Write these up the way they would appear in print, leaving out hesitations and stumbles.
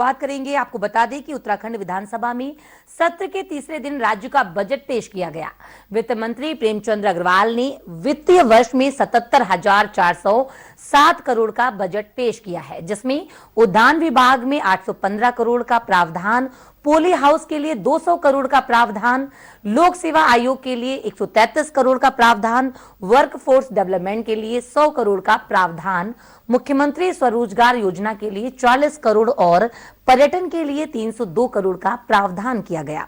बात करेंगे। आपको बता दें कि उत्तराखंड विधानसभा में सत्र के तीसरे दिन राज्य का बजट पेश किया गया। वित्त मंत्री प्रेमचंद अग्रवाल ने वित्तीय वर्ष में 77,407 करोड़ का बजट पेश किया है, जिसमें उद्यान विभाग में 815 करोड़ का प्रावधान, पोली हाउस के लिए 200 करोड़ का प्रावधान, लोक सेवा आयोग के लिए 133 करोड़ का प्रावधान, वर्कफोर्स डेवलपमेंट के लिए 100 करोड़ का प्रावधान, मुख्यमंत्री स्वरोजगार योजना के लिए 40 करोड़ और पर्यटन के लिए 302 करोड़ का प्रावधान किया गया।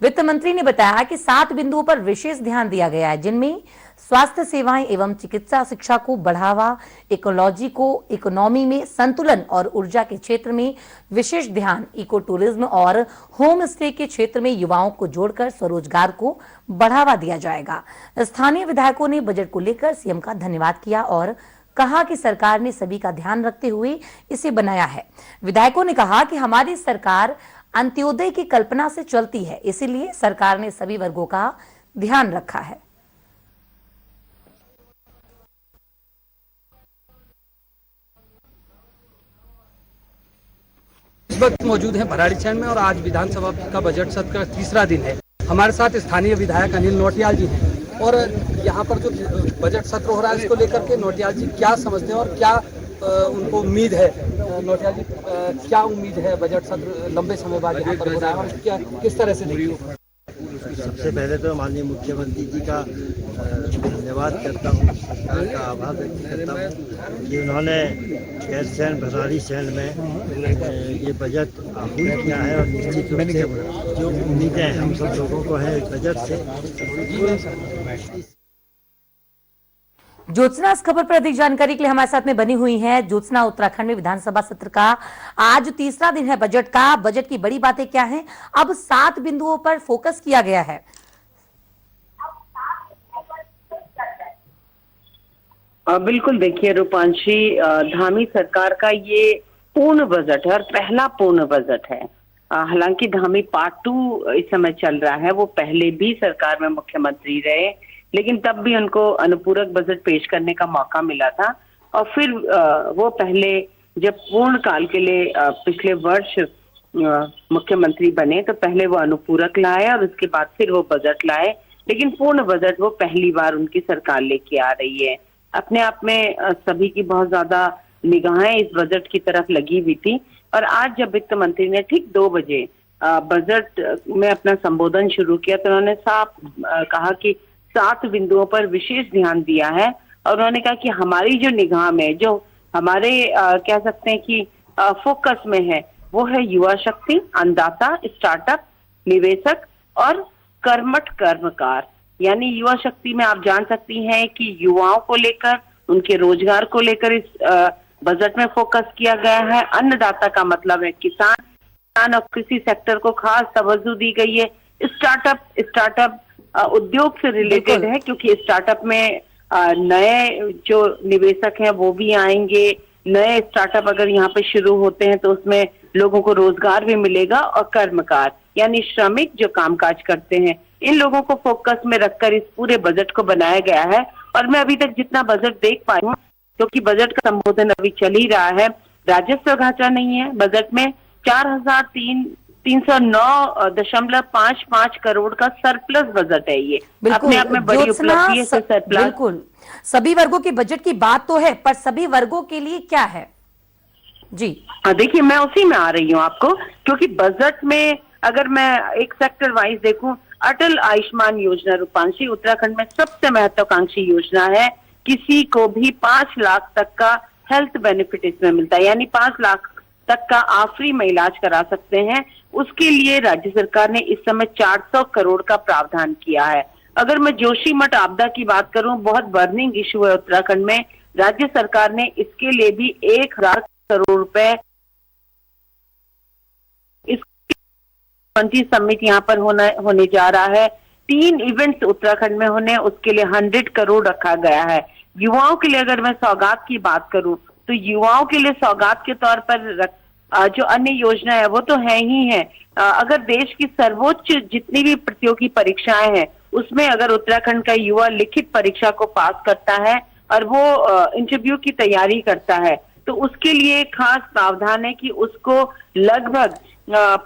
वित्त मंत्री ने बताया कि 7 बिंदुओं पर विशेष ध्यान दिया गया है, जिनमें स्वास्थ्य सेवाएं एवं चिकित्सा शिक्षा को बढ़ावा, इकोलॉजी को इकोनॉमी में संतुलन और ऊर्जा के क्षेत्र में विशेष ध्यान, इको टूरिज्म और होम स्टे के क्षेत्र में युवाओं को जोड़कर स्वरोजगार को बढ़ावा दिया जाएगा। स्थानीय विधायकों ने बजट को लेकर सीएम का धन्यवाद किया और कहा कि सरकार ने सभी का ध्यान रखते हुए इसे बनाया है। विधायकों ने कहा कि हमारी सरकार अंत्योदय की कल्पना से चलती है, इसीलिए सरकार ने सभी वर्गों का ध्यान रखा है। इस वक्त मौजूद हैं भराड़ीसैंण में और आज विधानसभा का बजट सत्र का तीसरा दिन है। हमारे साथ स्थानीय विधायक अनिल नौटियाल जी हैं और यहाँ पर जो बजट सत्र हो रहा है इसको लेकर के नौटियाल जी क्या समझते हैं और क्या उनको उम्मीद है। नौटियाल जी, क्या उम्मीद है बजट सत्र लंबे समय बाद यहाँ पर हो रहा है और क्या किस तरह से देखिए? सबसे पहले तो माननीय मुख्यमंत्री जी का धन्यवाद करता हूँ, सरकार का आभार व्यक्त करता हूँ कि उन्होंने गैरसैंण भराड़ीसैंण में ये बजट आहूत किया है और निश्चित रूप से जो उम्मीदें हम सब लोगों को हैं इस बजट से। ज्योत्सना इस खबर पर अधिक जानकारी के लिए हमारे साथ में बनी हुई है। ज्योत्सना, उत्तराखंड में विधानसभा सत्र का आज तीसरा दिन है बजट का। बजट की बड़ी बातें क्या हैं? अब 7 बिंदुओं पर फोकस किया गया है। बिल्कुल, देखिए रूपांशी, धामी सरकार का ये पूर्ण बजट है और पहला पूर्ण बजट है। हालांकि धामी पार्ट 2 इस समय चल रहा है, वो पहले भी सरकार में मुख्यमंत्री रहे, लेकिन तब भी उनको अनुपूरक बजट पेश करने का मौका मिला था और फिर वो पहले जब पूर्ण काल के लिए पिछले वर्ष मुख्यमंत्री बने तो पहले वो अनुपूरक लाए और उसके बाद फिर वो बजट लाए, लेकिन पूर्ण बजट वो पहली बार उनकी सरकार लेके आ रही है। अपने आप में सभी की बहुत ज्यादा निगाहें इस बजट की तरफ लगी हुई थी और आज जब वित्त मंत्री ने ठीक 2 बजे बजट में अपना संबोधन शुरू किया तो उन्होंने साफ कहा कि 7 बिंदुओं पर विशेष ध्यान दिया है और उन्होंने कहा कि हमारी जो निगाह में, जो हमारे कह सकते हैं कि फोकस में है, वो है युवा शक्ति, अन्नदाता, स्टार्टअप, निवेशक और कर्मठ कर्मकार। यानी युवा शक्ति में आप जान सकती हैं कि युवाओं को लेकर, उनके रोजगार को लेकर इस बजट में फोकस किया गया है। अन्नदाता का मतलब है किसान और कृषि सेक्टर को खास तवज्जो दी गई है। स्टार्टअप उद्योग से रिलेटेड है, क्योंकि स्टार्टअप में नए जो निवेशक हैं वो भी आएंगे। नए स्टार्टअप अगर यहाँ पे शुरू होते हैं तो उसमें लोगों को रोजगार भी मिलेगा और कर्मकार यानी श्रमिक जो कामकाज करते हैं, इन लोगों को फोकस में रखकर इस पूरे बजट को बनाया गया है। और मैं अभी तक जितना बजट देख पाई हूँ, क्योंकि बजट का संबोधन अभी चल ही रहा है, राजस्व घाटा नहीं है बजट में। 4,309.55 करोड़ का सरप्लस बजट है। ये अपने आप में बड़ी उपलब्धि है। सरप्लस बिल्कुल, सभी वर्गों के बजट की बात तो है, पर सभी वर्गों के लिए क्या है? जी देखिए, मैं उसी में आ रही हूँ आपको, क्योंकि बजट में अगर मैं एक सेक्टर वाइज देखूं, अटल आयुष्मान योजना रूपांशी उत्तराखंड में सबसे महत्वाकांक्षी योजना है। किसी को भी 5 लाख तक का हेल्थ बेनिफिट इसमें मिलता है, यानी 5 लाख तक का आप फ्री में इलाज करा सकते हैं। उसके लिए राज्य सरकार ने इस समय 400 करोड़ का प्रावधान किया है। अगर मैं जोशीमठ आपदा की बात करूं, बहुत बर्निंग इशू है उत्तराखंड में, राज्य सरकार ने इसके लिए भी 1,000 करोड़ रुपए इस मंत्री समिट यहाँ पर होने जा रहा है। 3 इवेंट्स उत्तराखंड में होने, उसके लिए 100 करोड़ रखा गया है। युवाओं के लिए अगर मैं सौगात की बात करूं तो युवाओं के लिए सौगात के तौर पर जो अन्य योजना है वो तो है ही है। अगर देश की सर्वोच्च जितनी भी प्रतियोगी परीक्षाएं हैं उसमें अगर उत्तराखंड का युवा लिखित परीक्षा को पास करता है और वो इंटरव्यू की तैयारी करता है तो उसके लिए खास प्रावधान है कि उसको लगभग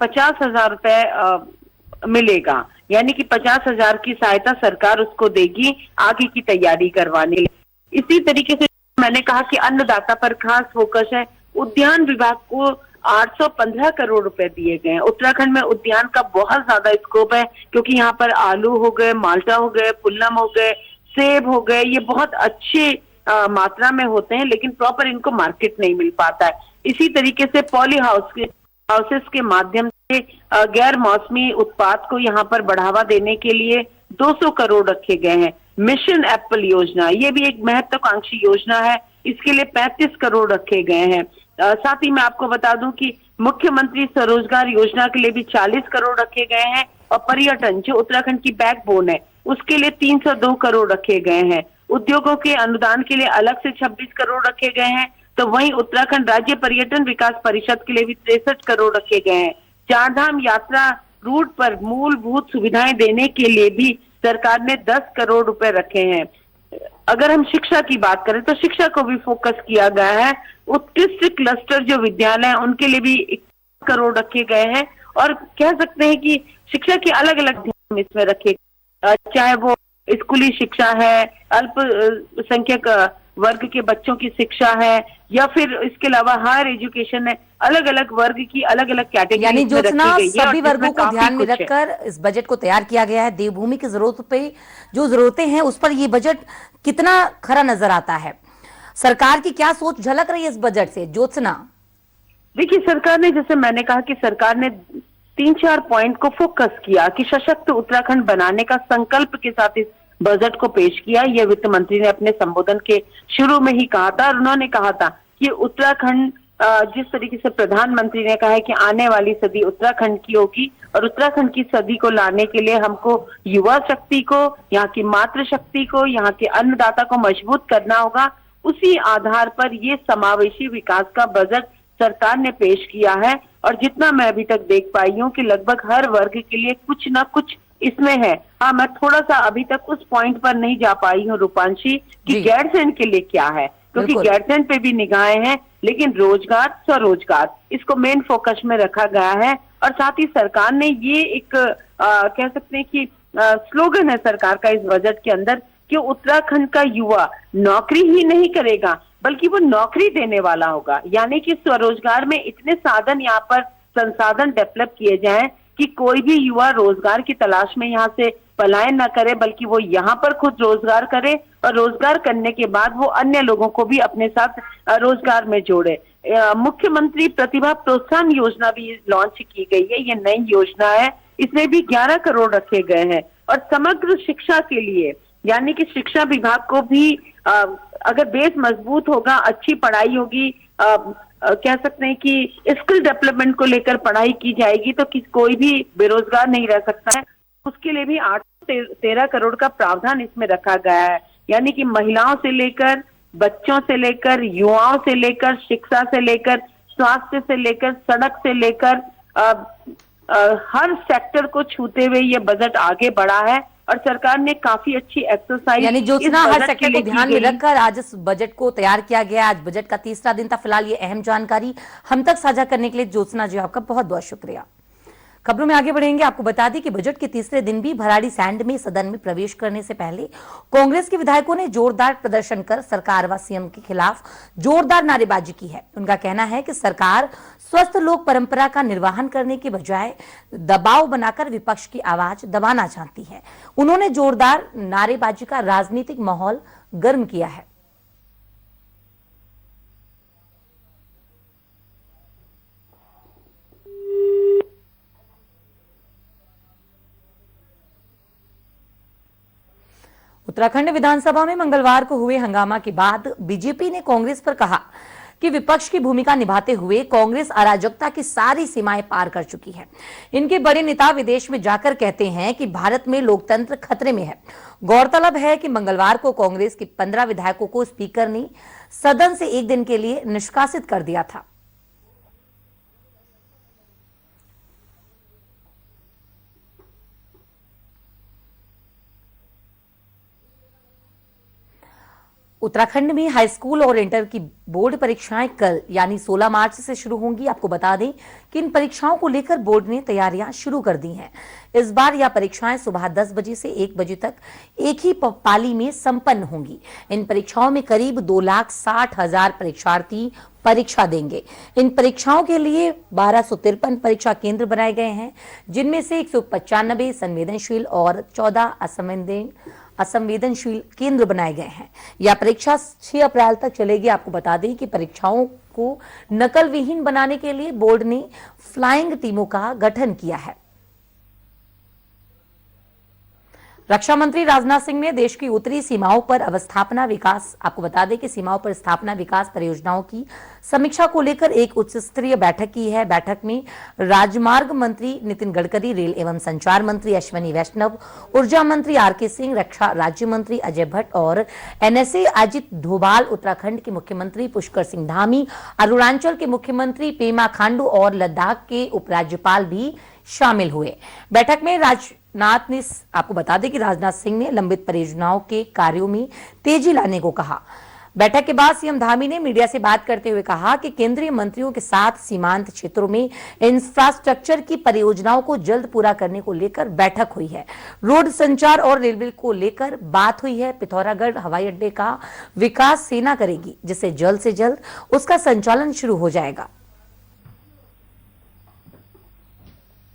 50,000 रुपए मिलेगा, यानी कि 50,000 की सहायता सरकार उसको देगी आगे की तैयारी करवाने के लिए। इसी तरीके से मैंने कहा कि अन्नदाता पर खास फोकस है। उद्यान विभाग को 815 करोड़ रुपए दिए गए हैं। उत्तराखंड में उद्यान का बहुत ज्यादा स्कोप है, क्योंकि यहाँ पर आलू हो गए, माल्टा हो गए, पुल्लम हो गए, सेब हो गए, ये बहुत अच्छे मात्रा में होते हैं, लेकिन प्रॉपर इनको मार्केट नहीं मिल पाता है। इसी तरीके से पॉली हाउसेस के माध्यम से गैर मौसमी उत्पाद को यहाँ पर बढ़ावा देने के लिए 200 करोड़ रखे गए हैं। मिशन एप्पल योजना, ये भी एक महत्वाकांक्षी योजना है, इसके लिए 35 करोड़ रखे गए हैं। साथ ही मैं आपको बता दूं कि मुख्यमंत्री स्वरोजगार योजना के लिए भी 40 करोड़ रखे गए हैं, और पर्यटन जो उत्तराखंड की बैकबोन है उसके लिए 302 करोड़ रखे गए हैं। उद्योगों के अनुदान के लिए अलग से 26 करोड़ रखे गए हैं, तो वहीं उत्तराखंड राज्य पर्यटन विकास परिषद के लिए भी 63 करोड़ रखे गए हैं। चारधाम यात्रा रूट पर मूलभूत सुविधाएं देने के लिए भी सरकार ने 10 करोड़ रुपए रखे हैं। अगर हम शिक्षा की बात करें तो शिक्षा को भी फोकस किया गया है। उत्कृष्ट क्लस्टर जो विद्यालय हैं उनके लिए भी 1 करोड़ रखे गए हैं, और कह सकते हैं कि शिक्षा के अलग अलग ध्यान इसमें रखे, चाहे वो स्कूली शिक्षा है, अल्पसंख्यक वर्ग के बच्चों की शिक्षा है, या फिर इसके अलावा हायर एजुकेशन है, अलग अलग वर्ग की अलग अलग कैटेगरी यानी में रखी ज्योत्सना, गई है। सभी वर्गों को ध्यान में कुछ है। रखकर इस बजट को तैयार किया गया है। देवभूमि की जरूरत पे जो जरूरतें हैं उस पर ये बजट कितना खरा नजर आता है? सरकार की क्या सोच झलक रही है इस बजट से, ज्योत्सना? देखिए, सरकार ने, जैसे मैंने कहा कि सरकार ने 3-4 पॉइंट को फोकस किया कि सशक्त उत्तराखंड बनाने का संकल्प के साथ इस बजट को पेश किया। यह वित्त मंत्री ने अपने संबोधन के शुरू में ही कहा था, और उन्होंने कहा था कि उत्तराखंड, जिस तरीके से प्रधानमंत्री ने कहा है कि आने वाली सदी उत्तराखंड की होगी, और उत्तराखंड की सदी को लाने के लिए हमको युवा शक्ति को, यहाँ की मातृ शक्ति को, यहाँ के अन्नदाता को मजबूत करना होगा। उसी आधार पर ये समावेशी विकास का बजट सरकार ने पेश किया है, और जितना मैं अभी तक देख पाई हूँ कि लगभग हर वर्ग के लिए कुछ ना कुछ इसमें है। हाँ, मैं थोड़ा सा अभी तक उस पॉइंट पर नहीं जा पाई हूँ रूपांशी कि गैरसैंण के लिए क्या है, क्योंकि गैरसैंण पे भी निगाहें हैं, लेकिन रोजगार, स्वरोजगार, इसको मेन फोकस में रखा गया है। और साथ ही सरकार ने ये एक कह सकते हैं कि स्लोगन है सरकार का इस बजट के अंदर, कि उत्तराखंड का युवा नौकरी ही नहीं करेगा बल्कि वो नौकरी देने वाला होगा। यानी कि स्वरोजगार में इतने साधन, यहाँ पर संसाधन डेवलप किए जाएं कि कोई भी युवा रोजगार की तलाश में यहाँ से पलायन न करे, बल्कि वो यहाँ पर खुद रोजगार करे, और रोजगार करने के बाद वो अन्य लोगों को भी अपने साथ रोजगार में जोड़े। मुख्यमंत्री प्रतिभा प्रोत्साहन योजना भी लॉन्च की गई है, ये नई योजना है, इसमें भी 11 करोड़ रखे गए हैं। और समग्र शिक्षा के लिए, यानी कि शिक्षा विभाग को भी अगर बेस मजबूत होगा, अच्छी पढ़ाई होगी, कह सकते हैं कि स्किल डेवलपमेंट को लेकर पढ़ाई की जाएगी, तो कोई भी बेरोजगार नहीं रह सकता है। उसके लिए भी 813 करोड़ का प्रावधान इसमें रखा गया है। यानी कि महिलाओं से लेकर, बच्चों से लेकर, युवाओं से लेकर, शिक्षा से लेकर, स्वास्थ्य से लेकर, सड़क से लेकर, हर सेक्टर को छूते हुए ये बजट आगे बढ़ा है, और सरकार ने काफी अच्छी एक्सरसाइज, यानी ज्योत्सना, हर सेक्टर को ध्यान में रखकर आज इस बजट को तैयार किया गया। आज बजट का तीसरा दिन था। फिलहाल ये अहम जानकारी हम तक साझा करने के लिए ज्योत्सना जी आपका बहुत बहुत शुक्रिया। खबरों में आगे बढ़ेंगे। आपको बता दें कि बजट के तीसरे दिन भी भराड़ीसैंण में सदन में प्रवेश करने से पहले कांग्रेस के विधायकों ने जोरदार प्रदर्शन कर सरकार व सीएम के खिलाफ जोरदार नारेबाजी की है। उनका कहना है कि सरकार स्वस्थ लोक परंपरा का निर्वहन करने के बजाय दबाव बनाकर विपक्ष की आवाज दबाना चाहती है। उन्होंने जोरदार नारेबाजी का राजनीतिक माहौल गर्म किया है। उत्तराखंड विधानसभा में मंगलवार को हुए हंगामा के बाद बीजेपी ने कांग्रेस पर कहा कि विपक्ष की भूमिका निभाते हुए कांग्रेस अराजकता की सारी सीमाएं पार कर चुकी है। इनके बड़े नेता विदेश में जाकर कहते हैं कि भारत में लोकतंत्र खतरे में है। गौरतलब है कि मंगलवार को कांग्रेस के 15 विधायकों को स्पीकर ने सदन से एक दिन के लिए निष्कासित कर दिया था। उत्तराखंड में हाई स्कूल और इंटर की बोर्ड परीक्षाएं कल यानी 16 मार्च से शुरू होंगी। आपको बता दें कि इन परीक्षाओं को लेकर बोर्ड ने तैयारियां शुरू कर दी हैं। इस बार यह परीक्षाएं सुबह 10 बजे से 1 बजे तक एक ही पाली में संपन्न होंगी। इन परीक्षाओं में करीब 2,60,000 परीक्षार्थी परीक्षा देंगे। इन परीक्षाओं के लिए 1253 परीक्षा केंद्र बनाए गए हैं, जिनमें से 195 संवेदनशील और 14 असंवेदनशील केंद्र बनाए गए हैं। यह परीक्षा 6 अप्रैल तक चलेगी। आपको बता दें कि परीक्षाओं को नकल विहीन बनाने के लिए बोर्ड ने फ्लाइंग टीमों का गठन किया है। रक्षा मंत्री राजनाथ सिंह ने देश की उत्तरी सीमाओं पर अवस्थापना विकास, आपको बता दें कि सीमाओं पर स्थापना विकास परियोजनाओं की समीक्षा को लेकर एक उच्च स्तरीय बैठक की है। बैठक में राजमार्ग मंत्री नितिन गडकरी, रेल एवं संचार मंत्री अश्विनी वैष्णव, ऊर्जा मंत्री आर.के. सिंह, रक्षा राज्य मंत्री अजय भट्ट और एनएसए अजित डोभाल, उत्तराखंड के मुख्यमंत्री पुष्कर सिंह धामी, अरुणाचल के मुख्यमंत्री पेमा खांडू और लद्दाख के उपराज्यपाल भी शामिल हुए। बैठक में राजनाथ ने, आपको बता दें कि राजनाथ सिंह ने लंबित परियोजनाओं के कार्यों में तेजी लाने को कहा। बैठक के बाद सीएम धामी ने मीडिया से बात करते हुए कहा कि केंद्रीय मंत्रियों के साथ सीमांत क्षेत्रों में इंफ्रास्ट्रक्चर की परियोजनाओं को जल्द पूरा करने को लेकर बैठक हुई है। रोड संचार और रेलवे को लेकर बात हुई है। पिथौरागढ़ हवाई अड्डे का विकास सेना करेगी, जिससे जल्द से जल्द उसका संचालन शुरू हो जाएगा।